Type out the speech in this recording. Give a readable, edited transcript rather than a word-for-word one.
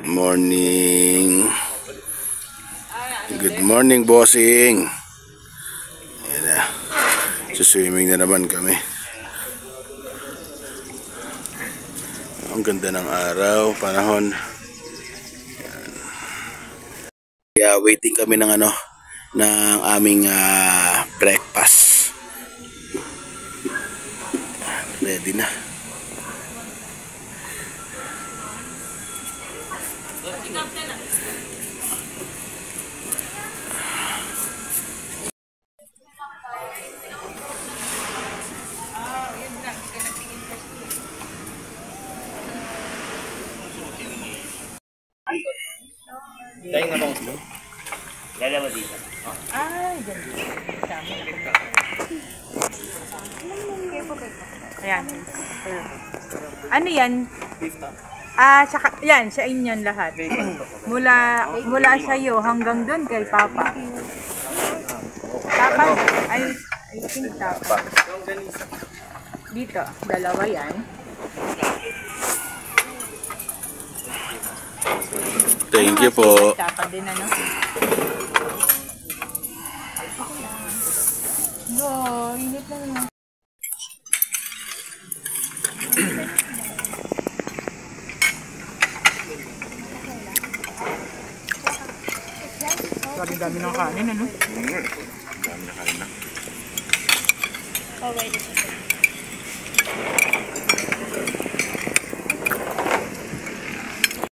Morning. Good morning, bossing. Ayan na. Swimming na naman kami. Ang ganda ng araw, panahon. Ayan. Kaya waiting kami ng ng aming breakfast. Ready na. Dahil nga bang mo? Lalawa dito. Ay, ganun. Ayan. Ano yan? Tsaka, yan, sa inyo lahat. Mula sa'yo hanggang doon kay Papa. Papa, I think Papa. Dito, dalawa yan. Thank you po. Tapa din No, init na naman. Dami ng kanin, Dami na kanin na. Oh, wait a second.